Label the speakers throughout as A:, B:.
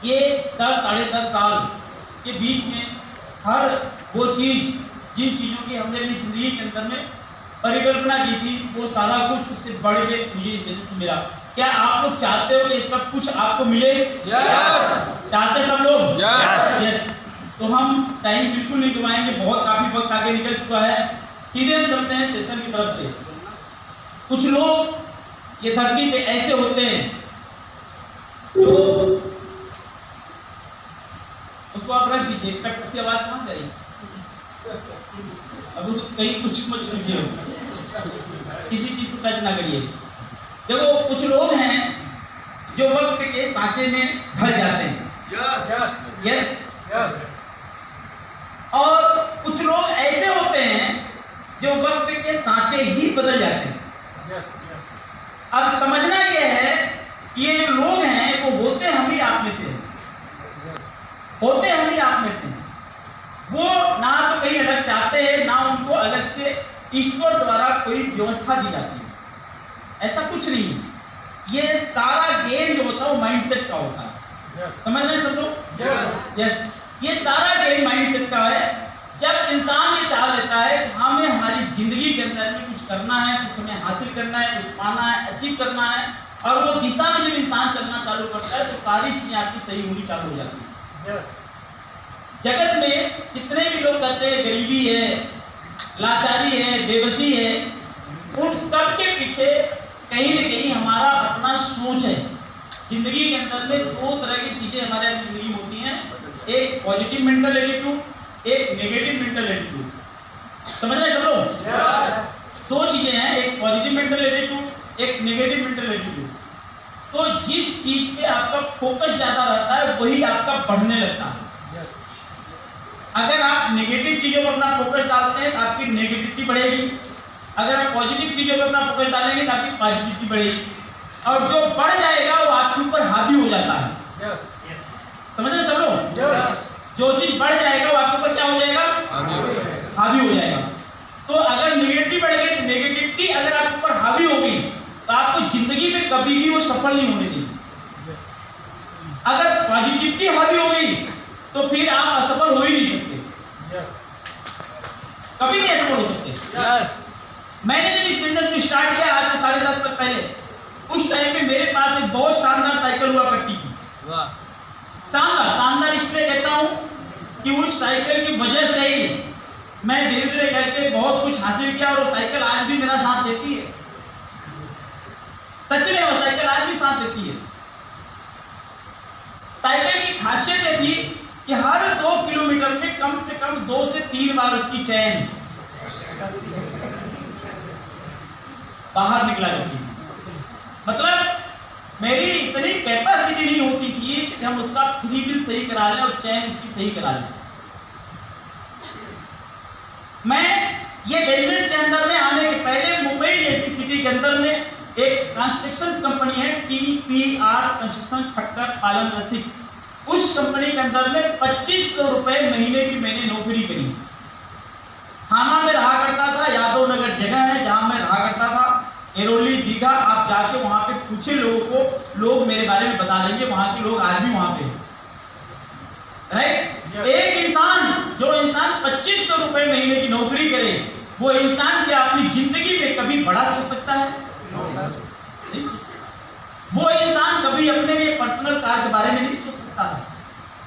A: ये 10 साढ़े 10 साल के बीच में हर वो चीज़ जिन चीज़ों की हमने अपनी जिंदगी के अंदर में परिकल्पना की थी वो सारा कुछ उससे बढ़ के मुझे इस वजह से मिला। क्या आप लोग चाहते हो कि सब कुछ आपको मिले? चाहते सब लोग? यस। तो हम टाइम बिल्कुल नहीं गवाएंगे, बहुत काफी वक्त आगे निकल चुका है। सीधे हम चलते हैं सेशन की तरफ से। कुछ लोग ये धरती पे ऐसे होते हैं जो उसको आप रख दीजिए, कट सी आवाज कहां से आई? अब उसको कहीं कुछ मत छूटिए, किसी चीज को टच ना करिए। देखो कुछ लोग हैं जो वक्त के सांचे में ढल जाते हैं। यस। और कुछ लोग ऐसे होते हैं जो वक्त के सांचे ही बदल जाते हैं। अब समझना यह है कि ये जो लोग हैं वो होते हम ही आप में से, होते हम ही आप में से। वो ना तो कहीं अलग से आते हैं, ना उनको अलग से ईश्वर द्वारा कोई व्यवस्था दी जाती है। ऐसा कुछ नहीं। ये सारा गेम जो होता है वो माइंडसेट का होता है। समझ रहे हैं सब लोग? यस। ये सारा गेम माइंडसेट का है। जब इंसान ये चाह लेता है कि हमें हमारी जिंदगी के अंदर में कुछ करना है, कुछ हमें हासिल करना है, कुछ पाना है, अचीव करना है, और वो दिशा में जब इंसान चलना चालू करता है तो सारी चीजें आपकी सही होनी चालू हो जाती है। जगत में जितने भी लोग कहते हैं गरीबी है, लाचारी है, बेबसी है, उन सब के पीछे कहीं न कहीं हमारा अपना सोच है। जिंदगी के अंदर में दो तरह की चीजें हमारे जिंदगी में होती हैं, एक पॉजिटिव मेंटल एटीट्यूड, एक नेगेटिव मेंटल एटीट्यूड। समझ रहे सब लोग? दो चीजें हैं, एक पॉजिटिव मेंटल एटीट्यूड, एक नेगेटिव मेंटल एटीट्यूड। तो जिस चीज पे आपका फोकस ज्यादा रहता है वही आपका बढ़ने लगता है। अगर आप नेगेटिव चीजों पर अपना फोकस डालते हैं तो आपकी नेगेटिविटी बढ़ेगी। अगर आप पॉजिटिव चीजों पर अपना फोकस डालेंगे तो आपकी पॉजिटिविटी बढ़ेगी, और जो बढ़ जाएगा वो आपके ऊपर हावी हो जाता है। समझ रहे सब लोग? जो चीज बढ़ जाएगा वो आपके ऊपर क्या हो जाएगा? हावी हो जाएगा। तो अगर नेगेटिविटी बढ़ गई, तो नेगेटिविटी अगर आपके ऊपर हावी हो गई तो आपको जिंदगी में कभी भी वो सफल नहीं होने देगी। अगर पॉजिटिविटी हावी हो गई तो फिर आप असफल हो ही नहीं सकते, कभी नहीं असफल हो सकते। मैंने जब इस बिजनेस को स्टार्ट किया आज से 10.5 साल पहले, उस टाइम पे मेरे पास एक बहुत शानदार साइकिल हुआ करती थी। शानदार इसलिए कहता हूं कि उस साइकिल की वजह से ही मैं धीरे धीरे करके बहुत कुछ हासिल किया, और वो साइकिल आज भी मेरा साथ देती है। सच में वो साइकिल आज भी साथ देती है। साइकिल की खासियत ये थी कि हर 2 किलोमीटर में कम से कम 2 से 3 बार उसकी चैन बाहर निकला जाती थी। मतलब मेरी इतनी कैपेसिटी नहीं होती थी कि हम उसका फ्री व्हील सही करा लें और चैन उसकी सही करा लें। मैं ये बिजनेस के अंदर में आने के पहले मुंबई जैसी सिटी के अंदर में एक कंस्ट्रक्शन कंपनी है, TPR कंस्ट्रक्शन, ठक्कर पालन रसिक। उस कंपनी के अंदर में 2500 रुपए महीने की मैंने नौकरी करी। थाना में रहा करता था, यादव नगर जगह है जहां मैं रहा करता था, एरोली दीघा। आप जाके वहां पे पूछे लोगों को, लोग मेरे बारे में बता देंगे, वहां के लोग आज भी वहां पे। राइट? एक इंसान, जो इंसान 2500 रुपए महीने की नौकरी करे, वो इंसान क्या अपनी जिंदगी में कभी बड़ा सोच सकता है? वो इंसान कभी अपने लिए पर्सनल कार के बारे में नहीं सोच सकता है।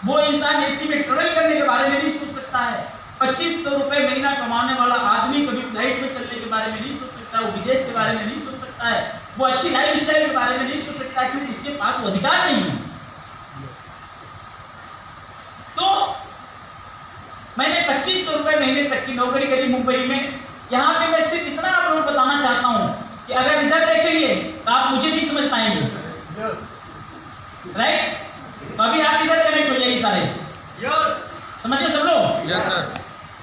A: वो इंसान एसी में ट्रेवल करने के बारे में नहीं सोच सकता है। 2500 रुपए महीना कमाने वाला आदमी कभी फ्लाइट में चलने के बारे में नहीं सोच सकता, वो विदेश के बारे में नहीं सोच सकता है, वो अच्छी लाइफ स्टाइल के बारे में नहीं सोच सकता, क्योंकि उसके पास वो अधिकार नहीं है। तो मैंने 2500 रुपए महीने तक की नौकरी करी मुंबई में। यहाँ पे मैं सिर्फ इतना आप लोगों को बताना चाहता हूँ कि अगर इधर देखेंगे तो आप मुझे नहीं समझ पाएंगे। राइट? तो अभी आप इधर कनेक्ट हो जाइए सारे। समझिए सब लोग?
B: Yes sir.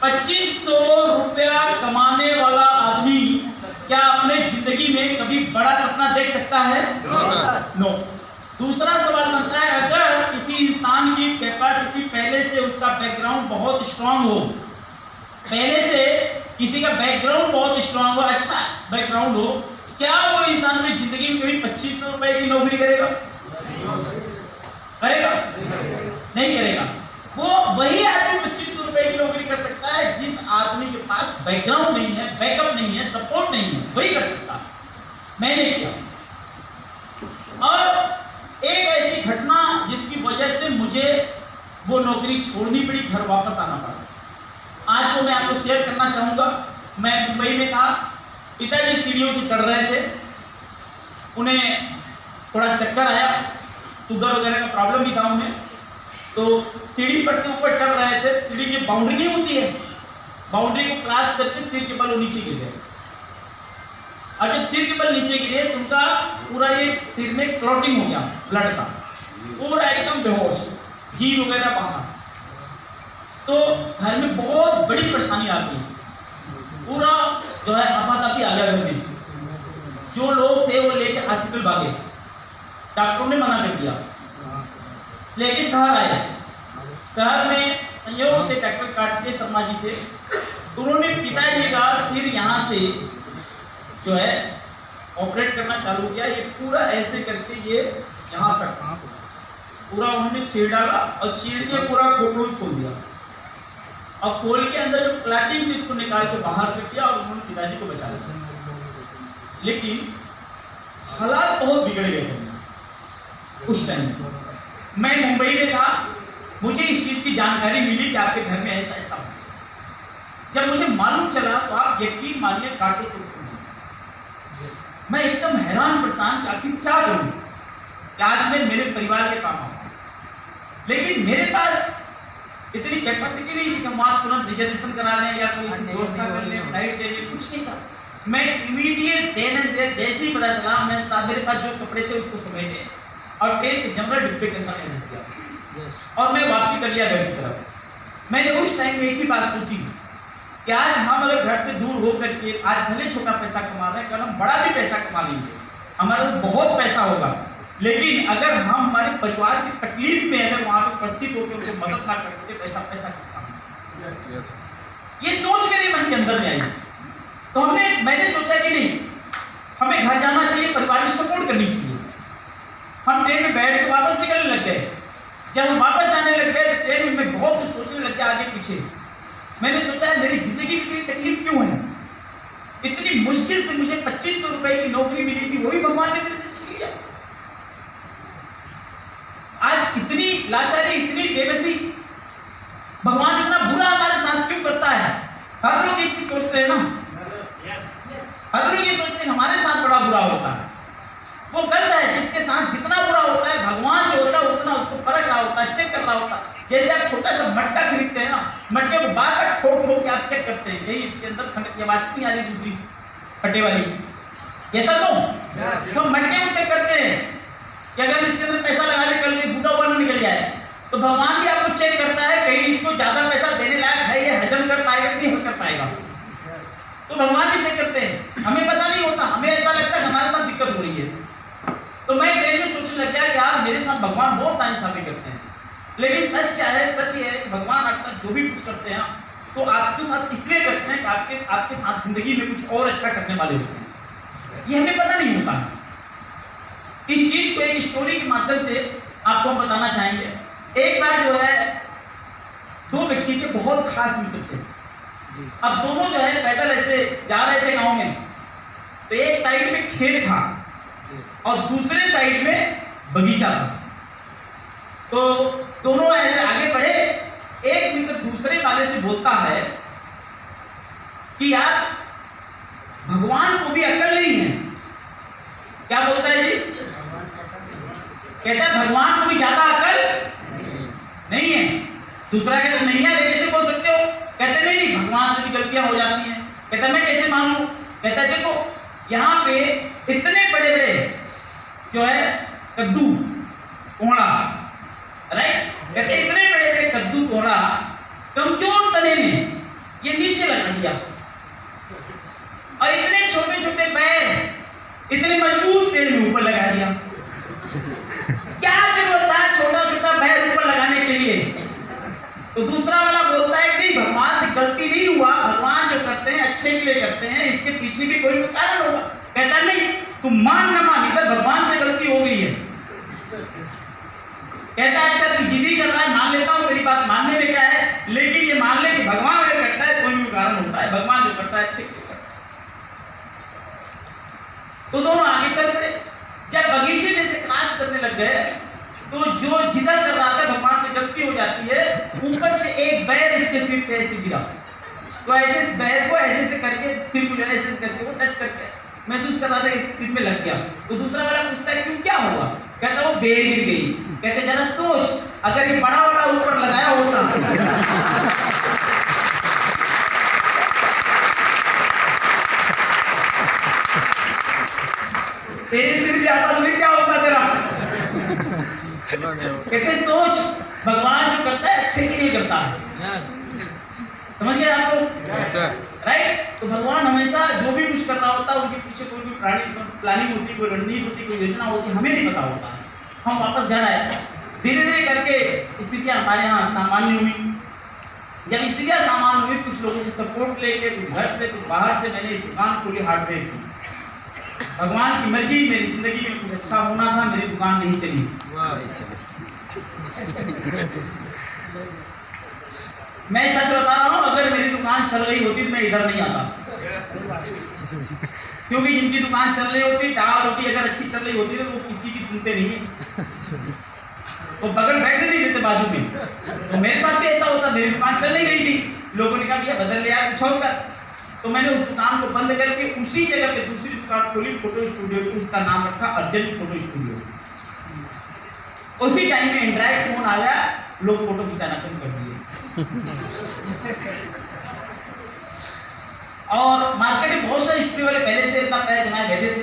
A: 2500 रुपया कमाने वाला आदमी क्या अपने जिंदगी में कभी बड़ा सपना देख सकता है? नो। दूसरा सवाल बनता है, अगर किसी इंसान की कैपेसिटी पहले से, उसका बैकग्राउंड बहुत स्ट्रांग हो, पहले से किसी का बैकग्राउंड बहुत स्ट्रांग हो, अच्छा बैकग्राउंड हो, क्या वो इंसान में जिंदगी में कभी 2500 रुपए की नौकरी करेगा? करेगा? नहीं करेगा। वो वही आदमी 2500 रुपए की नौकरी कर सकता है जिस आदमी के पास बैकग्राउंड नहीं है, बैकअप नहीं है, सपोर्ट नहीं है, वही कर सकता है। मैंने किया। और एक ऐसी घटना जिसकी वजह से मुझे वो नौकरी छोड़नी पड़ी, घर वापस आना पड़ा, आज वो मैं आपको शेयर करना चाहूंगा। मैं मुंबई में था, पिताजी सीढ़ियों से चढ़ रहे थे, उन्हें थोड़ा चक्कर आया, शुगर वगैरह का प्रॉब्लम भी था उन्हें, तो सीढ़ी पर से ऊपर चढ़ रहे थे। सीढ़ी की बाउंड्री नहीं होती है, बाउंड्री को क्रॉस करके सिर के बल वो नीचे गिर गए। और जब सिर के बल नीचे गिरे तो उनका पूरा ये सिर में क्लॉटिंग हो गया, ब्लड का, पूरा एकदम बेहोश, जी वगैरह बाहर। तो घर में बहुत बड़ी परेशानी आ गई, पूरा जो है आपातकाली आ गया घर में। जो लोग थे वो लेके हॉस्पिटल भागे, डॉक्टरों ने मना कर दिया, लेके शहर आए। शहर में संयोग से डॉक्टर कार्तिकेय शर्मा जी थे, उन्होंने पिताजी का सिर यहाँ से जो है ऑपरेट करना चालू किया। ये पूरा ऐसे करके ये यहाँ तक पूरा उन्होंने चीर डाला और चीर के पूरा खोखोल खोल दिया और खोल के अंदर जो क्लॉटिंग थी इसको निकाल के बाहर कर दिया और उन्होंने पिताजी को बचा लिया। लेकिन हालात बहुत बिगड़ गए थे उस टाइम। मैं मुंबई में था, मुझे इस चीज की जानकारी मिली कि आपके घर में ऐसा ऐसा हो। जब मुझे मालूम चला तो आप यकीन मानिए काटो तो मैं एकदम हैरान परेशान कि आखिर क्या करूं कि आज मैं मेरे परिवार के काम आऊँ। लेकिन मेरे पास इतनी कैपेसिटी नहीं थी कि हम वहाँ तुरंत रिजर्वेशन करा लें या कोई व्यवस्था कर लें, फ्लाइट ले लें, कुछ नहीं था। मैं इमीडिएट देर जैसे ही पता चला, मैं मेरे पास जो कपड़े थे उसको समेटे और ट्रेन के जनरल डिब्बे के अंदर घुस गया और मैं वापसी कर लिया घर की तरफ। मैंने उस टाइम में एक ही बात सोची कि आज हम अगर घर से दूर हो करके आज भले छोटा पैसा कमा रहे हैं, कल हम बड़ा भी पैसा कमा लेंगे, हमारे पास बहुत पैसा होगा, लेकिन अगर हम हमारे परिवार की तकलीफ में अगर वहाँ पे उपस्थित होकर उनको मदद ना कर सके, पैसा किस काम? ये सोच मेरे मन के अंदर में आई। तो मैंने सोचा कि नहीं, हमें घर जाना चाहिए, परिवार की सपोर्ट करनी चाहिए। हम ट्रेन में बैठ के वापस निकलने लग गए। जब हम वापस जाने लग गए तो ट्रेन में बहुत कुछ सोचने लग गया आगे पीछे। मैंने सोचा मेरी जिंदगी में इतनी तकलीफ क्यों है, इतनी मुश्किल से मुझे 2500 रुपए की नौकरी मिली थी, वही भगवान ने मेरे से छीन लिया। आज इतनी लाचारी, इतनी बेबसी, भगवान इतना बुरा हमारे साथ क्यों करता है? हर लोग ये चीज सोचते हैं ना, हर लोग ये सोचते हैं हमारे साथ बड़ा बुरा होता है। वो गलत है, जिसके साथ जितना बुरा होता है भगवान जो होता है उतना उसको परख रहा होता है, चेक कर रहा होता है। जैसे आप छोटा सा मटका खरीदते हैं ना, मटके को बार बार ठोक ठोक के आप चेक करते हैं, यही इसके अंदर खंड की आवाज नहीं आ रही दूसरी फटे वाली, कैसा तो मटके को चेक करते हैं कि अगर इसके अंदर पैसा लगा ले कल बूढ़ा हुआ निकल जाए, तो भगवान भी आपको चेक करता है कहीं इसको ज्यादा पैसा देने लायक है, ये हजम कर पाएगा कि नहीं कर पाएगा। तो भगवान भी चेक करते हैं, हमें पता नहीं होता, हमें ऐसा लगता है हमारे साथ दिक्कत हो रही है। तो मैं ट्रेन में सोचने लग गया कि यार मेरे साथ भगवान बहुत नाइंसाफी करते हैं। लेकिन सच क्या है? सच ये है कि भगवान आपके साथ जो भी कुछ करते हैं तो आपके साथ इसलिए करते हैं कि आपके साथ जिंदगी में कुछ और अच्छा करने वाले होते हैं, ये हमें पता नहीं होता। इस चीज को एक स्टोरी के माध्यम से आपको हम बताना चाहेंगे। एक बार जो है दो व्यक्ति के बहुत खास मित्र थे। अब दोनों जो है पैदल ऐसे जा रहे थे गांव में, तो एक साइड में खेत था और दूसरे साइड में बगीचा था। तो दोनों ऐसे आगे बढ़े, एक मित्र दूसरे वाले से बोलता है कि यार भगवान को भी अक्ल नहीं है। क्या बोलता है जी? कहता है भगवान को भी ज्यादा अक्ल नहीं है। दूसरा कहता नहीं है, कैसे बोल सकते हो? कहते नहीं, भगवान से भी गलतियां हो जाती हैं। कहता मैं कैसे मानूं? कहता देखो यहाँ पे इतने बड़े बड़े जो है कद्दू कोहड़ा, राइट, कहते इतने बड़े बड़े कद्दू कोहड़ा कमजोर तने में ये नीचे लगा दिया और इतने छोटे छोटे पैर इतने मजबूत पेड़ में ऊपर लगा दिया। क्या जरूरत था छोटा छोटा पैर ऊपर लगाने के लिए? तो दूसरा वाला बोलता है कि भगवान से गलती नहीं हुआ, भगवान जो करते हैं अच्छे के लिए करते हैं, इसके पीछे भी कोई कारण होगा। कहता नहीं, तुम मान न मान, इधर भगवान से गलती हो गई है। कहता है अच्छा तू जिद ही कर रहा है, मान ले अच्छे के लिए करता। तो दोनों आगे चल पड़े। जब बगीचे में से क्रॉस करने लग गए तो जो जिधर कर रहा था भगवान से गलती हो जाती है, ऊपर से एक बैर उसके सिर पे ऐसे गिरा। तो ऐसे इस बैर को ऐसे करके सिर को जो है ऐसे करके वो टच करके महसूस कर रहा था कि सिर में लग गया। तो दूसरा वाला पूछता है क्यों, क्या हुआ? कहता वो बेर गिर गई। कहते जरा सोच, अगर ये बड़ा वाला ऊपर लगाया होता तेरे सिर पे आता तो क्या होता तेरा? कहते सोच, भगवान जो करता है अच्छे के लिए करता है। समझ गए आप लोग? राइट। तो भगवान हमेशा जो भी कुछ कर रहा होता है उनके पीछे कोई भी प्लानिंग होती, कोई रणनीति होती, कोई योजना होती, हमें नहीं पता होता। हम वापस घर आए, धीरे धीरे करके स्थितियां हमारे यहाँ सामान्य हुई। जब स्थितियां सामान्य हुई, कुछ लोगों से सपोर्ट लेके, कुछ घर से कुछ बाहर से, मैंने दुकान खोली हार्डवेयर की। भगवान की मर्जी, मेरी जिंदगी में कुछ अच्छा होना था, मेरी दुकान नहीं चली। मैं सच बता रहा हूँ, अगर मेरी दुकान चल रही होती तो मैं इधर नहीं आता। क्योंकि जिनकी दुकान चल रही होती, दाल रोटी अगर अच्छी चल रही होती तो वो किसी की सुनते नहीं, वो बगल बैठने नहीं देते बाजू में। तो मेरे साथ भी ऐसा होता, मेरी दुकान चल नहीं रही थी, लोगों ने कहा बदल ले यार कुछ और कर। तो मैंने उस दुकान को बंद करके उसी जगह पे दूसरी दुकान खोली, फोटो स्टूडियो की। उसका नाम रखा अर्जेंट फोटो स्टूडियो। उसी टाइम में एंड्रॉइड फोन आया, लोग फोटो खिंचाना कम कर दिए। और मार्केट में बहुत सारे स्टूडियो वाले पहले से इतना पैसा जमाए बैठे थे,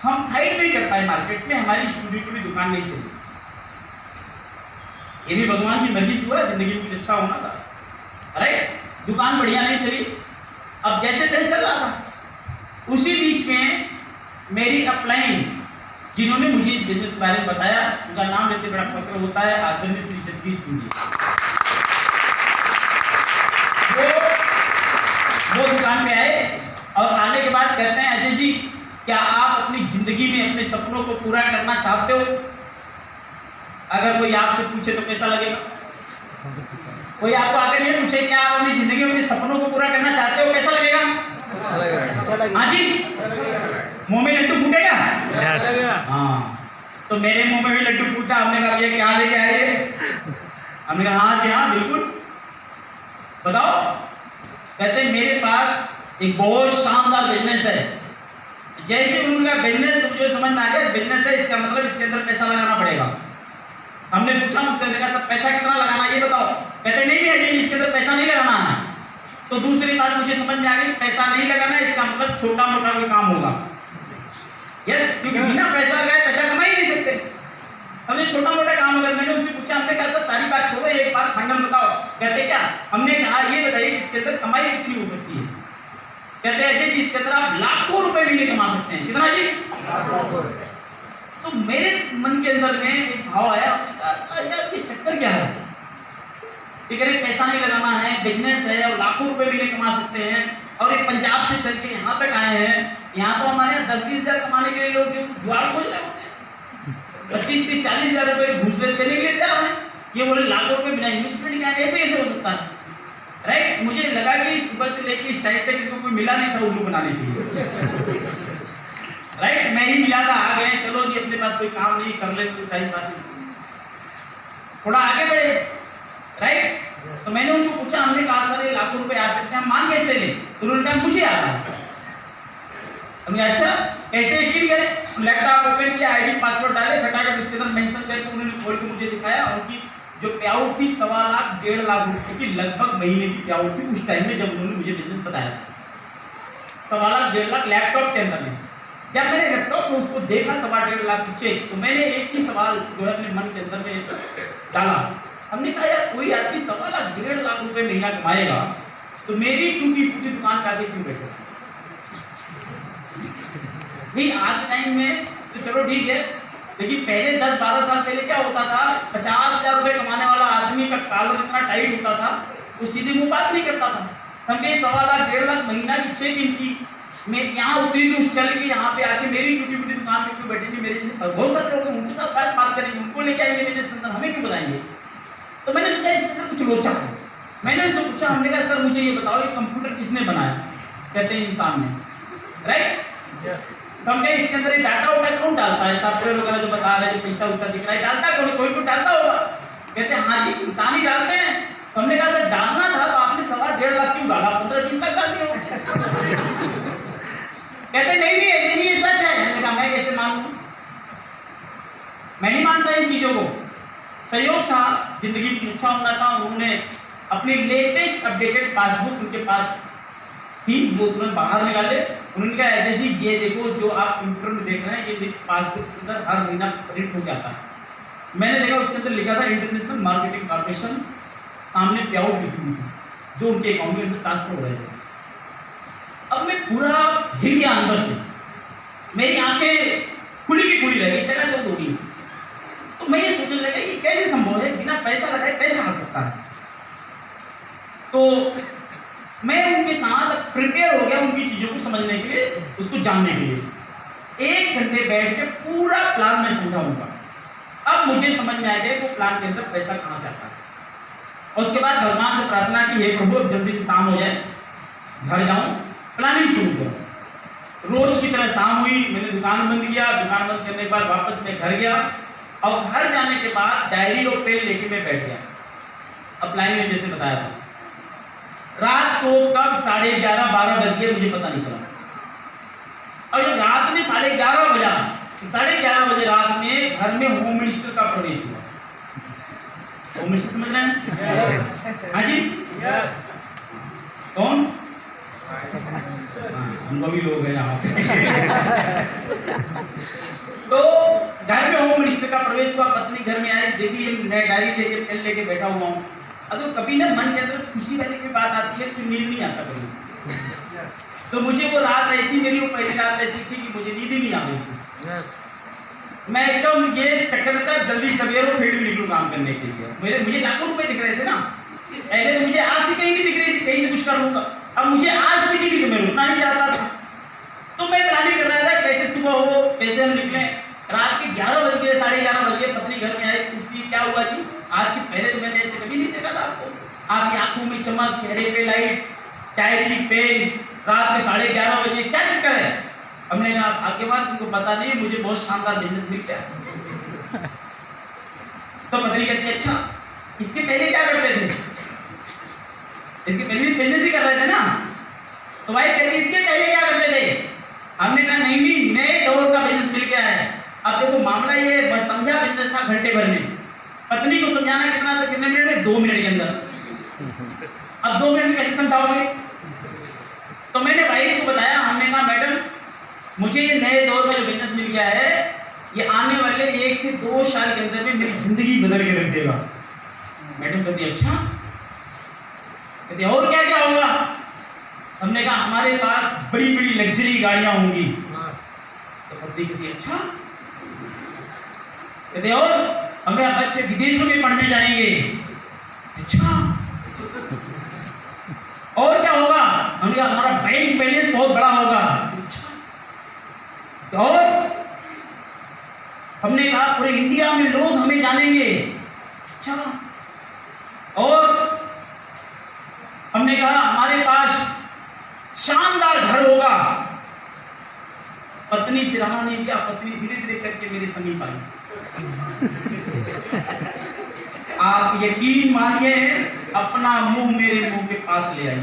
A: हम फाइट नहीं कर पाए मार्केट में, हमारी स्टूडियो की भी दुकान नहीं चली। ये भी भगवान की मर्जी से हुआ, जिंदगी में कुछ अच्छा होना था। राइट। दुकान बढ़िया नहीं चली, अब जैसे तैसे चल रहा था। उसी बीच में मेरी अपलाइन, जिन्होंने मुझे इस बिजनेस के बारे में बताया, उनका नाम लेते बड़ा फक्र होता है, आदरणीय श्री जसवीर सिंह जी। वो दुकान पे आए और आने के बाद कहते हैं, अजय जी क्या आप अपनी जिंदगी में अपने सपनों को पूरा करना चाहते हो? अगर कोई आपसे पूछे तो कैसा लगेगा? कोई आपको आकर ये पूछे क्या आप अपनी जिंदगी में अपने सपनों को पूरा करना चाहते हो, कैसा लगेगा? हाँ जी, मुंह में लड्डू फूटेगा? हाँ। तो मेरे मुंह में भी लड्डू फूटा। हमने कहा ये क्या लेके आए? हमने कहा हाँ जी हाँ बिल्कुल, बताओ। कहते मेरे पास एक बहुत शानदार बिजनेस है। जैसे उनका बिजनेस तो मुझे समझ में आ गया, बिजनेस है इसका मतलब इसके अंदर पैसा लगाना पड़ेगा। हमने पूछा मुझसे, सर पैसा कितना लगाना ये बताओ। कहते नहीं अजय इसके अंदर पैसा नहीं लगाना है। तो दूसरी बात मुझे समझ में आ गई, पैसा नहीं लगाना इसका मतलब छोटा मोटा कोई काम होगा। यस, क्योंकि बिना पैसा लगाए पैसा कमा ही नहीं सकते। हमने छोटा मोटा काम होगा। मैंने उससे पूछा, हमने कहा सर सारी बात छोड़ो, एक बात फाइनल बताओ। कहते क्या? हमने कहा ये बताइए इसके अंदर कमाई कितनी हो सकती है? कहते हैं अजय जी इसके अंदर आप लाखों रुपए भी नहीं कमा सकते हैं। कितना जी? तो मेरे मन के अंदर में एक भाव आया, यार ये चक्कर क्या है? ठीक है, पैसा नहीं लगाना है, बिजनेस है और लाखों रुपए भी नहीं कमा सकते हैं, और एक पंजाब से चल के यहाँ तक आए हैं। यहाँ तो हमारे 10-20 हज़ार कमाने के लिए लोग जुआर खोज रहे होते हैं, 25-30, 40 हज़ार रुपए घूस देने के लिए तैयार हैं। ये बोले लाखों रुपए बिना इन्वेस्टमेंट के ऐसे कैसे हो सकता है? राइट। मुझे लगा कि सुबह से लेके इस टाइम तक इनको कोई मिला नहीं था उल्लू बनाने के लिए। राइट। मैं ही मिला था, आ गए, चलो जी अपने पास कोई काम नहीं, कर लेते टाइम पास, थोड़ा आगे बढ़े। राइट। तो मैंने उनको पूछा, हमने कहा सर ये लाखों रुपए आ सकते हैं, हम मान कैसे लें? तो उन्होंने कहा मुझे आता है। हमने अच्छा कैसे यकीन करें? लैपटॉप ओपन किया, आईडी पासवर्ड डाले, फटाफट उसके अंदर मेंशन करके उन्होंने खोल के मुझे दिखाया। उनकी जो पेआउट थी 1.25 लाख 1.5 लाख रुपए की लगभग महीने की पेआउट थी उस टाइम में, जब उन्होंने मुझे बिजनेस बताया। 1.25 लाख 1.5 लाख लैपटॉप के अंदर में। जब मैंने लैपटॉप में उसको देखा 1.25 लाख की चेक, तो मैंने एक ही सवाल जो है अपने मन के अंदर में डाला। हमने कहा यार कोई आदमी 1.25 लाख 1.5 लाख रुपए महीना कमाएगा तो मेरी टूटी फूटी दुकान का आगे क्यों बैठेगा? नहीं आज टाइम में तो चलो ठीक है, लेकिन पहले 10-12 साल पहले क्या होता था? 50,000 रुपए कमाने वाला आदमी का कॉलर इतना टाइट होता था, वो सीधे मुंह बात नहीं करता था। हम कहे 1.25 लाख 1.5 लाख महीना की चेक इनकी, मैं यहाँ उतरी थी उस चल के यहाँ पे आके मेरी टूटी फूटी दुकान में क्यों बैठेंगे? मेरे बहुत सारे लोग उनके साथ बात करेंगे, उनको लेके आएंगे मेरे संदर्भ, हमें क्यों बताएंगे? तो मैंने सोचा इसके अंदर कुछ लोचा है। मैंने उससे पूछा, हमने कहा सर मुझे ये बताओ ये कंप्यूटर किसने बनाया? कहते हैं इंसान में, राइट? तो हम कहें इसके अंदर ये डाटा वाटा कौन डालता है? सॉफ्टवेयर वगैरह जो बता रहे हैं, जो पैसा उसका दिख रहा है, डालता है कोई तो डालता होगा। कहते हैं हाँ जी, इंसान ही डालते हैं। तो हमने कहा सर डालना था तो आपने 1.5 लाख क्यों डाला, 15-20 लाख डाल दिया। कहते नहीं ये सच है। हमने कहा मैं कैसे मानूं, मैं नहीं मानता इन चीजों को। सहयोग था, जिंदगी की इच्छा होना था। उन्होंने अपनी लेटेस्ट अपडेटेड पासबुक उनके पास थी, वो तुरंत बाहर निकाले। उन्होंने कहा अजय जी ये देखो जो आप कंप्यूटर में देख रहे हैं, ये पासबुक के अंदर हर महीना प्रिंट हो जाता है। मैंने देखा उसके अंदर लिखा था इंटरनेशनल मार्केटिंग कॉर्पोरेशन, सामने पे आउट लिखी हुई थी जो उनके अकाउंट में ट्रांसफर हो रहे थे। अब मैं पूरा हिल गया अंदर से, मेरी आंखें खुली की खुली रह गई, चकाचौंध हो गई। तो मैं ये सोचने लगा ये कैसे संभव है, बिना पैसा लगाए पैसा आ सकता है। तो मैं उनके साथ प्रिपेयर हो गया उनकी चीजों को समझने के लिए, उसको जानने के लिए। 1 घंटे बैठ के पूरा प्लान में समझाऊंगा। अब मुझे समझ में आ गया वो प्लान के अंदर पैसा कहां से आता है। और उसके बाद भगवान से प्रार्थना की, हे प्रभु जल्दी से शाम हो जाए, घर जाऊं, प्लानिंग शुरू करूं। रोज की तरह शाम हुई, मैंने दुकान बंद किया। दुकान बंद करने के बाद वापस मैं घर गया और घर जाने के बाद डायरी और पेन लेके मैं बैठ गया। अब प्लानिंग में जैसे बताया था, रात को कब 11:30-12 बज गए मुझे पता नहीं चला। और जब रात में 11:30 बजा, 11:30 बजे रात में घर में होम मिनिस्टर का प्रवेश हुआ। होम मिनिस्टर समझ रहे हैं? हाँ जी, कौन? अनुभवी लोग हैं यहाँ। तो घर में होम मिनिस्टर का प्रवेश हुआ। पत्नी घर में आई, देखिए मैं डायरी लेके पेन लेके बैठा हुआ हूँ। अब तो कभी ना मन के अंदर खुशी वाली की बात आती है तो नींद नहीं आता कभी। तो मुझे वो रात ऐसी, मेरी वो पहली रात ऐसी थी कि मुझे नींद ही नहीं आ रही थी। मैं एकदम ये चक्कर था जल्दी सवेरे फील्ड में निकलूं काम करने के लिए। मुझे लाखों रुपए दिख रहे थे ना, पहले तो मुझे आज से कहीं नहीं दिख रही थी, कहीं से कुछ कर लूंगा। अब मुझे आज भी नहीं, तो मैं रुकना ही चाहता था। तो मैं प्लानिंग कर रहा था कैसे सुबह हो, कैसे हम निकले। रात के 11 बज गए, 11:30 बज गए। पत्नी घर में आई, पूछती क्या हुआ जी, आज की पहले तो मैंने ऐसे कभी नहीं देखा था आपको। आपकी आंखों में चमक, चेहरे पे लाइट, डायरी पेन, रात के 11:30 बजे, क्या चक्कर है? हमने कहा भाग्यवान, तुमको पता नहीं है मुझे बहुत शानदार बिजनेस मिल गया। तो पत्नी कहती अच्छा इसके पहले क्या करते थे? इसके पहले बिजनेस ही कर रहे थे ना। तो भाई कहती इसके पहले क्या करते थे? हमने कहा नहीं नए दौर का बिजनेस मिल गया है। अब देखो मामला ये बस समझा बिजनेस था घंटे भर में। पत्नी को समझाना कितना था, कितने मिनट में? 2 मिनट के अंदर। अब 2 मिनट में कैसे समझाओगे? तो मैंने भाई को बताया, हमने कहा मैडम मुझे ये नए दौर का जो बिजनेस मिल गया है, ये आने वाले 1 से 2 साल के अंदर में मेरी जिंदगी बदल के रख देगा। मैडम कहती अच्छा, कहती और क्या क्या होगा? हमने कहा हमारे पास बड़ी बड़ी लग्जरी गाड़ियां होंगी। तो पत्नी कहती अच्छा, कहते और हमें बच्चे विदेशों में पढ़ने जाएंगे। अच्छा, और क्या होगा? हमने कहा हमारा बैंक बैलेंस बहुत बड़ा होगा। अच्छा, और हमने कहा पूरे इंडिया में लोग हमें जानेंगे। अच्छा, और हमने कहा हमारे पास शानदार घर होगा। पत्नी से रहा नहीं गया, पत्नी धीरे धीरे करके मेरे समीप आई। आप यकीन मानिए अपना मुंह मेरे मुंह के पास ले आई।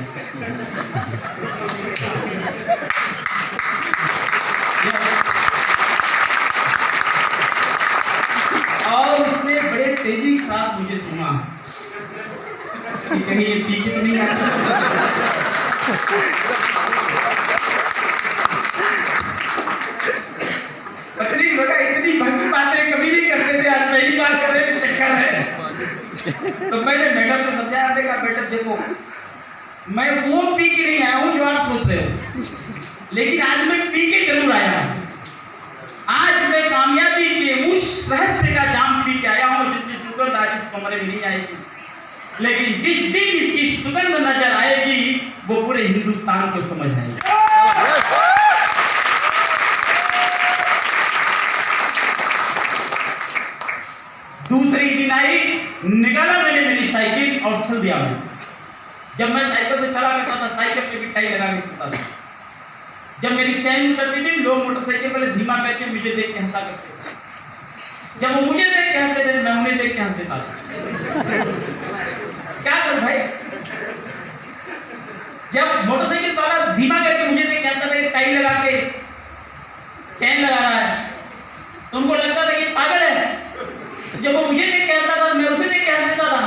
A: और उसने बड़े तेजी के साथ मुझे सुना कि कहीं ये पीछे तो नहीं आती। पत्नी बेटा इतनी भंगी बातें कभी नहीं करते थे, आज पहली बार कर रहे चक्कर है। तो मैंने मैडम को समझाया, देखा बेटा देखो मैं वो पी के नहीं आया हूँ जो आप सोच रहे हो, लेकिन आज मैं पी के जरूर आया हूँ। आज मैं कामयाबी के उस रहस्य का जाम पी के आया हूँ जिसकी सुगंध आज इस कमरे में नहीं आएगी, लेकिन जिस दिन इसकी सुगंध नजर आएगी वो पूरे हिंदुस्तान को समझ आएगी। दूसरी दिन आई, निकाला मैंने मेरी साइकिल और चल दिया मैं। जब मैं साइकिल से चला करता था, साइकिल पे भी टाई लगा के चलता था। जब मेरी चैन उतरती थी लोग मोटरसाइकिल वाले धीमा करके मुझे देख के हंसा करते थे। जब वो मुझे देख के हंसते थे मैं उन्हें देख के हंस देता था। क्या करूं भाई? जब मोटरसाइकिल वाला धीमा करके मुझे देख के हंसता था, टाई लगा के चैन लगा रहा है, तो उनको लगता था कि पागल है। जब वो मुझे देख के हंसता था मैं उसे देख के हंस देता था।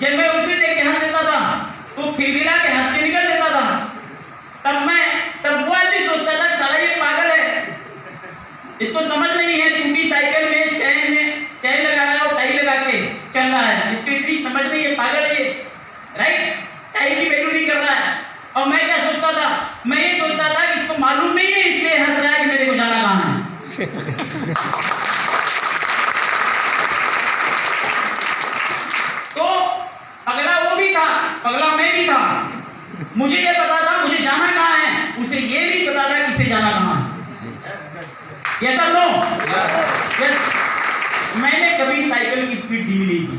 A: जब मैं उसे देख के हंस देता था तो खिलखिला के हंस के निकल देता था। तब वो आदमी सोचता था साला ये पागल है, इसको समझ नहीं है टूटी साइकिल में चैन लगा रहा है और टाई लगा के चल रहा है, इसको इतनी समझ नहीं है, पागल है ये, राइट? टाई की वैल्यू नहीं कर रहा है। और मैं क्या सोचता था? मैं ये सोचता था कि इसको मालूम नहीं है इसलिए हंस रहा है कि मेरे को जाना कहाँ है। तो अगला वो भी था, अगला मैं भी था। मुझे ये पता था मुझे जाना कहाँ है, उसे ये नहीं पता था किसे जाना कहाँ है। ये सब लो। मैंने कभी साइकिल की स्पीड धीमी नहीं की।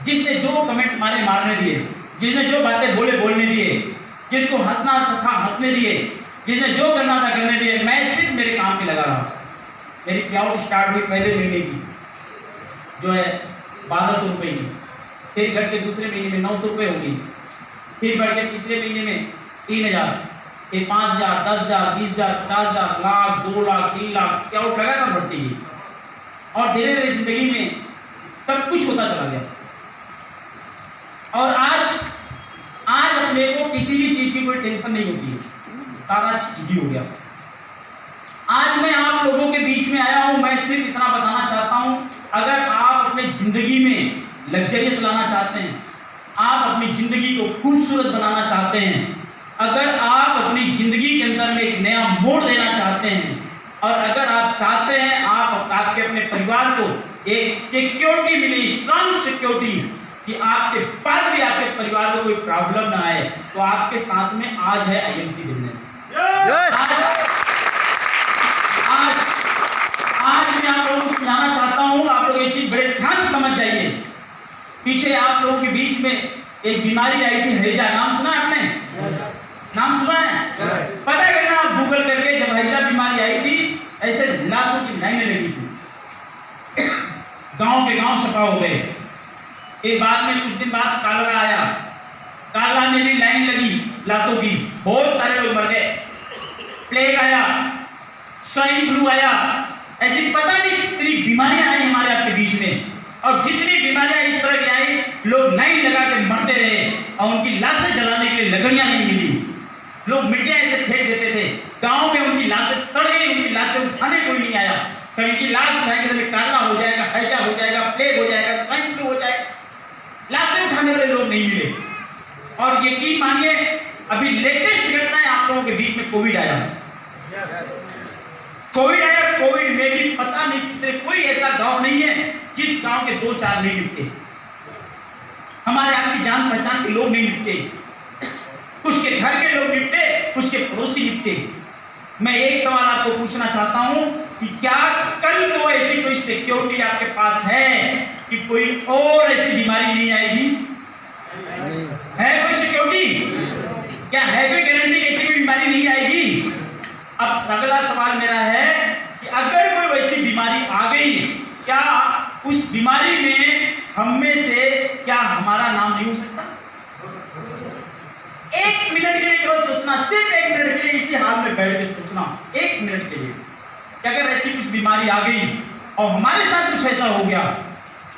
A: जिसने जो कमेंट मारने दिए, जिसने जो बातें बोलने दिए, जिसको हंसना था हंसने दिए, जिसने जो करना था करने दिए, मैं सिर्फ मेरे काम पे लगा रहा। मेरी पे-आउट स्टार्ट हुई पहले महीने की जो है 1200 रुपये की, फिर घट के दूसरे महीने में 900 रुपये होगी, फिर बढ़ के तीसरे महीने में 3000, फिर 5000, 10,000, 20,000, 50,000, लाख, 2 लाख, 3 लाख पे-आउट लगातार बढ़ती गई। और धीरे धीरे जिंदगी में सब कुछ होता चला गया। और आज अपने को किसी भी चीज की कोई टेंशन नहीं होती है, सारा इजी हो गया। आज मैं आप लोगों के बीच में आया हूं, मैं सिर्फ इतना बताना चाहता हूं, अगर आप अपनी जिंदगी में लग्जरियस लाना चाहते हैं, आप अपनी जिंदगी को खूबसूरत बनाना चाहते हैं, अगर आप अपनी जिंदगी के अंदर में एक नया मोड़ देना चाहते हैं, और अगर आप चाहते हैं आपके अपने परिवार को एक सिक्योरिटी मिले, स्ट्रांग सिक्योरिटी, कि आपके बाद भी आपके परिवार को कोई प्रॉब्लम ना आए, तो आपके साथ में आज है आईएमसी बिजनेस। आज मैं आप लोगों को समझाना चाहता हूं, आप लोग ये चीज बड़े ध्यान से समझ जाइए। पीछे आप लोगों के बीच में एक बीमारी आई थी, हैजा, नाम सुना है आपने? नाम सुना है? पता करना आप गूगल करके, जब हैजा बीमारी आई थी ऐसे लाखों की लाइनें लगी थी, गांव के गांव छपा हो गए। एक बाद में कुछ दिन बाद कालरा आया, कालरा में भी लाइन लगी लाशों की, बहुत सारे लोग मर गए। प्लेग आया, स्वाइन फ्लू आया, ऐसी पता नहीं कितनी बीमारियां आई हमारे आपके बीच में। और जितनी बीमारियां इस तरह की आई, लोग लाइन लगा के मरते रहे और उनकी लाशें जलाने के लिए लकड़ियां नहीं मिली। लोग मिट्टियां ऐसे फेंक देते थे, गांव में उनकी लाशें सड़ गई, उनकी लाशें उठाने कोई नहीं आया। कभी की लाश उठाएंगे तो कालरा हो जाएगा, हैजा हो जाएगा, प्लेग हो जाएगा, स्वाइन फ्लू हो जाएगा, लाशें उठाने वाले लोग नहीं मिले। और यकीन मानिए अभी लेटेस्ट घटना है आप लोगों के बीच में, कोविड आया। कोविड में भी पता नहीं कितने, कोई ऐसा गांव नहीं है जिस गांव के 2-4 नहीं निपटे। हमारे आपकी जान पहचान के लोग नहीं निपटे, कुछ के घर के लोग निपटे, कुछ के पड़ोसी निपटे। मैं एक सवाल आपको पूछना चाहता हूं कि क्या कल को ऐसी कोई सिक्योरिटी आपके पास है कि कोई और ऐसी बीमारी नहीं आएगी? है कोई सिक्योरिटी? क्या है कोई गारंटी कि ऐसी कोई बीमारी नहीं आएगी? अब अगला सवाल मेरा है कि अगर कोई वैसी बीमारी आ गई, क्या उस बीमारी में हम में से क्या हमारा नाम नहीं हो सकता? 1 मिनट के लिए केवल सोचना, सिर्फ 1 मिनट के लिए इसी हाल में बैठ के सोचना, 1 मिनट के लिए कि अगर ऐसी कुछ बीमारी आ गई और हमारे साथ कुछ ऐसा हो गया,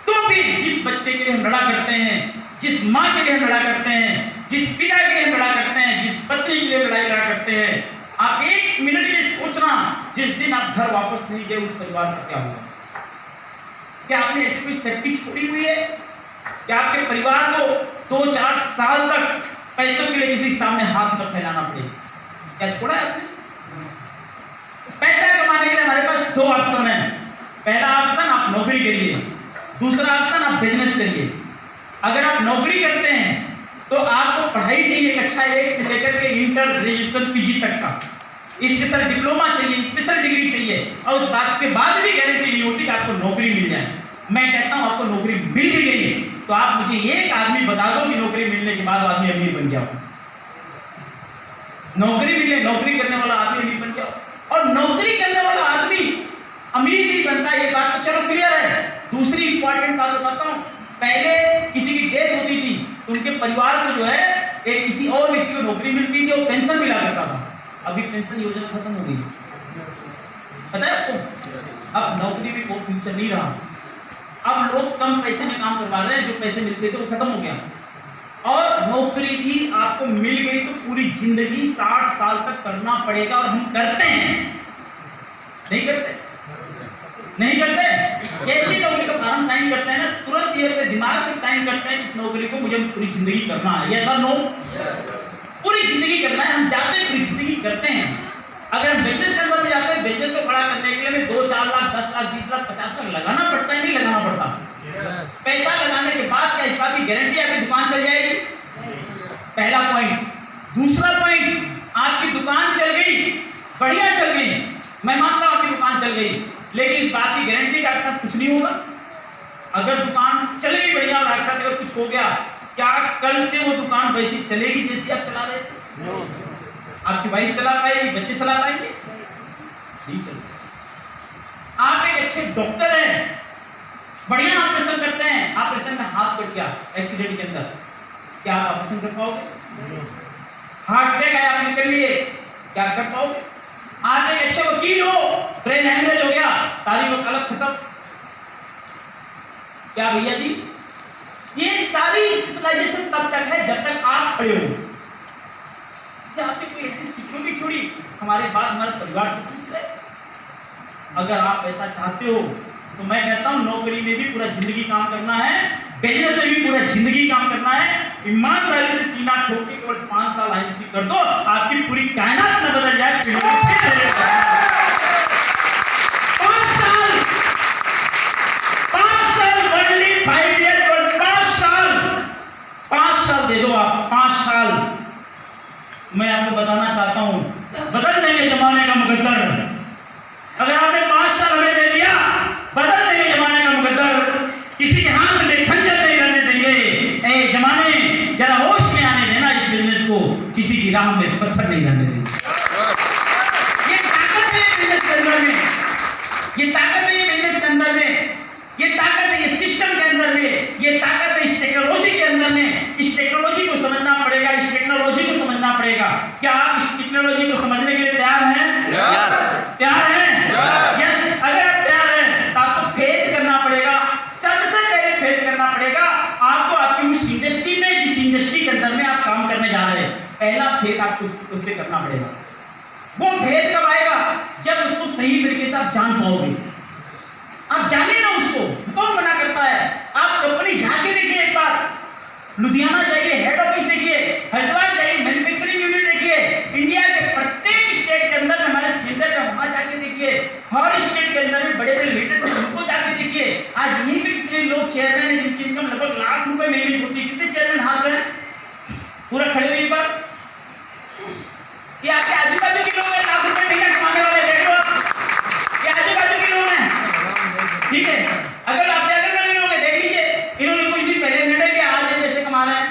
A: तो भी जिस बच्चे के लिए हम लड़ा करते हैं, जिस माँ के लिए हम लड़ा करते हैं, जिस पिता के लिए हम लड़ा करते हैं, जिस पत्नी के लिए लड़ा करते हैं, आप 1 मिनट के लिए सोचना, जिस दिन आप घर वापस नहीं गए उस परिवार का क्या होगा? क्या आपने ऐसी कोई सेफ्टी छोड़ी हुई है? क्या आपके परिवार को 2-4 साल तक पैसों के लिए किसी सामने हाथ पर फैलाना पड़े? क्या छोड़ा है आपने? पैसा कमाने के लिए हमारे पास 2 ऑप्शन है। पहला ऑप्शन आप नौकरी करिए, दूसरा ऑप्शन आप बिजनेस करिए। अगर आप नौकरी करते हैं तो आपको पढ़ाई चाहिए, कक्षा 1 से लेकर के इंटर, ग्रेजुएशन, पीजी तक का स्पेशल डिप्लोमा चाहिए, स्पेशल डिग्री चाहिए, और उस बात के बाद भी गारंटी नहीं होती कि आपको नौकरी मिल जाए। मैं कहता हूं आपको नौकरी मिल भी गई तो आप मुझे एक आदमी बता दो कि नौकरी मिलने के बाद आदमी अमीर बन गया हो। नौकरी मिले, नौकरी करने वाला आदमी अमीर बन गया। और नौकरी करने वाला आदमी अमीर नहीं बनता, ये बात तो चलो क्लियर है। दूसरी इंपॉर्टेंट बात बताता हूँ, पहले किसी की डेथ होती थी तो उनके परिवार को जो है एक किसी और व्यक्ति को नौकरी मिलती थी और पेंशन मिला करता था। अभी पेंशन योजना खत्म हो गई, पता है आपको? अब नौकरी भी कोई फ्यूचर नहीं रहा। अब लोग कम पैसे में काम करवा रहे हैं, जो पैसे मिलते थे वो खत्म हो गया। और नौकरी भी आपको मिल गई तो पूरी जिंदगी 60 साल तक करना पड़ेगा, और हम करते हैं, नहीं करते? नहीं करते? कैसी नौकरी का फॉर्म साइन करते हैं ना, तुरंत ये अपने दिमाग में साइन करते हैं इस नौकरी को मुझे पूरी जिंदगी करना है। ऐसा नो, पूरी जिंदगी करना है। हम जाते हैं पूरी जिंदगी करते हैं। अगर हम बिजनेस के अंदर में जाते हैं, बिजनेस को खड़ा करने के लिए हमें 2, 4 लाख, 10 लाख, 20 लाख, 50 लाख लगाना पड़ता है, नहीं लगाना पड़ता? पैसा लगाने के बाद क्या इस बात की गारंटी आपकी दुकान चल जाएगी? पहला पॉइंट। दूसरा पॉइंट, आपकी दुकान चल गई, बढ़िया चल गई, मैं मानता हूं आपकी दुकान चल गई, लेकिन इस बात की गारंटी का आपके साथ कुछ नहीं होगा। अगर दुकान चल गई बढ़िया और आपके साथ अगर कुछ हो गया, क्या कल से वो दुकान वैसी चलेगी जैसी आप चला रहे थे? आपकी वाइफ चला पाएगी, बच्चे चला पाएंगे? नहीं चल। आप एक अच्छे डॉक्टर हैं, बढ़िया ऑपरेशन करते हैं, ऑपरेशन में हाथ कट गया एक्सीडेंट के अंदर, क्या आप ऑपरेशन कर पाओगे? हार्ट अटैक आया आपने कर लिए, क्या कर पाओगे? आप एक अच्छे वकील हो, ब्रेन हेमरेज हो गया, सारी वकालत खत्म, क्या भैया जी? ये सारी स्पेशलाइजेशन तब तक है जब तक आप खड़े हो। क्या आपने कोई ऐसी सिक्योरिटी छोड़ी? हमारे बाद हमारे परिवार से पूछ ले। अगर आप ऐसा चाहते हो तो मैं कहता हूं नौकरी में भी पूरा जिंदगी काम करना है, बिजनेस में भी पूरा जिंदगी काम करना है। ईमानदारी से सीना ठोक के केवल 5 साल आईएनसी कर दो, आपकी पूरी कायनात न बदल जाए। 5 साल वर्ल्डली 5 ईयर और 5 साल दे दो आप, 5 साल। मैं आपको बताना चाहता हूं, बदल देंगे जमाने का मुकद्दर। अगर आपने 5 साल हमें दे दिया, बदल देंगे जमाने का मुकद्दर। किसी के हाथ में खंजर नहीं रहने देंगे। ए जमाने, जरा होश में आने देना इस बिजनेस को, किसी की राह में पत्थर नहीं रहने देंगे। ये ताकत है बिजनेस के अंदर में, ये ताकत है ये बिजनेस के अंदर में, ये ताकत है ये सिस्टम के अंदर में, ये ताकत है इस टेक्नोलॉजी के अंदर में। इस टेक्नोलॉजी को समझना पड़ेगा, इस टेक्नोलॉजी को समझना पड़ेगा। क्या आप इस टेक्नोलॉजी को समझने के लिए तैयार हैं? तैयार हैं? यस। अगर आप तैयार हैं तो आपको फेथ करना पड़ेगा। सबसे पहले फेथ करना पड़ेगा आपको आपकी उस इंडस्ट्री में, जिस इंडस्ट्री के अंदर में आप काम करने जा रहे हैं। पहला फेथ आपको उससे करना पड़ेगा। वो फेथ कब आएगा? जब उसको सही तरीके से आप जान पाओगे। आप जाने ना उसको, कौन मना करता है? आप कंपनी जाके देखिए एक बार, लुधियाना जाइए, हेड ऑफिस देखिए, हरिद्वार जाइए, मैन्युफैक्चरिंग यूनिट देखिए, इंडिया के प्रत्येक स्टेट के अंदर में हमारे सेंटर में वहां जाके देखिए, हर स्टेट के अंदर में बड़े बड़े लीडर्स हैं, उनको जाके देखिए। आज यहीं पे कितने लोग चेयरमैन हैं जिनकी इनकम लगभग लाख रुपए महीने होती है। कितने चेयरमैन हाथ में पूरा खड़े हुए पर? ये आपके आजू बाजू के लोग हैं लाख रुपए महीना कमाने वाले, देखो ये आजू बाजू के लोग हैं, ठीक है? अगर आप अगर वाले लोग हैं, देख लीजिए, इन्होंने कुछ दिन पहले निर्णय किया आज ये पैसे कमा रहे हैं।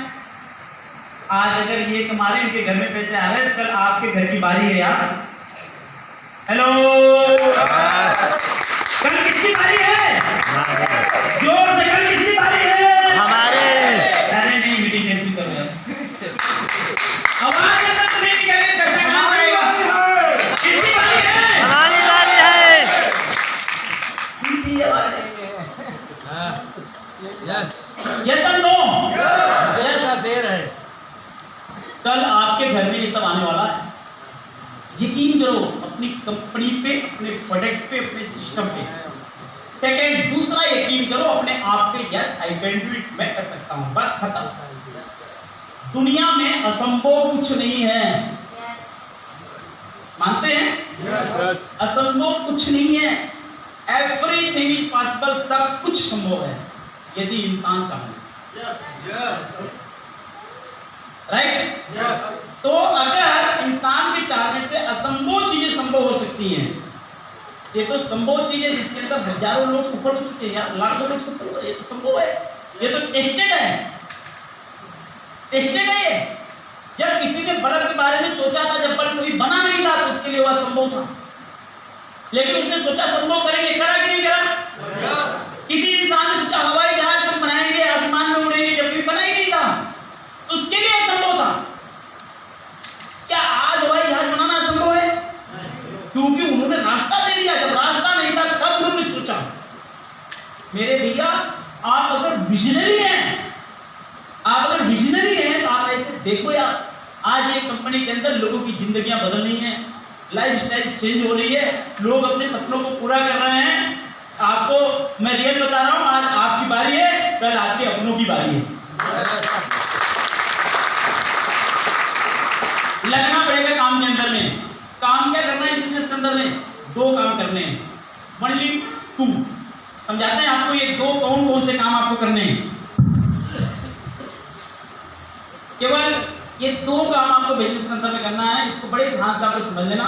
A: आज अगर ये कमा रहे हैं, इनके घर में पैसे आ रहे हैं, कल आपके घर की बारी है यार। हेलो, कल किसकी बारी है? जोर से, कल किसकी बारी है? हमारे। अरे नहीं, मीटिंग कैंसिल करो यार, आवाज तक नहीं करें, पैसा कहाँ आएगा? किसकी बारी है? हमारी बारी है। यस यस और नो? यस शेर है। कल आपके घर में ये सब आने वाला है। यकीन करो अपनी कंपनी पे, अपने प्रोडक्ट पे, अपने सिस्टम पे। सेकंड, दूसरा यकीन करो अपने आप पे। Yes I can do it, मैं कर सकता हूं, बस खत्म। दुनिया में असंभव कुछ नहीं है, मानते हैं? yes. असंभव कुछ नहीं है, एवरीथिंग इज पॉसिबल, सब कुछ संभव है यदि इंसान चाहे। राइट? तो अगर इंसान के चाहने से असंभव चीजें संभव हो सकती हैं, ये तो संभव चीजें जिसके अंदर हजारों लोग सफल हो चुके हैं, लाखों लोग सफल हो, ये तो संभव है, ये तो टेस्टेड है, टेस्टेड है ये। जब किसी ने बल्ब के बारे में सोचा था, जब बल्ब कभी बना नहीं था तो उसके लिए वह संभव था, लेकिन उसने सोचा संभव करेंगे, करा कि नहीं करा? किसी इंसान ने सोचा हवाई जहाज हम बनाएंगे, आसमान में उड़ेंगे, जब भी बना ही नहीं था तो उसके लिए संभव था। क्या आज हवाई जहाज बनाना असंभव है? क्योंकि उन्होंने रास्ता दे दिया, जब रास्ता नहीं था तब उन्होंने सोचा। मेरे भैया, आप अगर विजनरी हैं, तो आप ऐसे देखो यार, आज एक कंपनी के अंदर लोगों की जिंदगियां बदल रही हैं, लाइफ स्टाइल चेंज हो रही है, लोग अपने सपनों को पूरा कर रहे हैं। आपको मैं रियल बता रहा हूं, आज आपकी बारी है, कल आपके अपनों की बारी है। लगना पड़ेगा काम के अंदर में। काम क्या करना है इस बिजनेस के अंदर में? 2 काम करने हैं, ओनली 2। समझाते हैं आपको, ये 2 कौन से काम आपको करने हैं। केवल ये 2 काम आपको बिजनेस के अंदर में करना है, इसको बड़े ध्यान से आपको समझ लेना।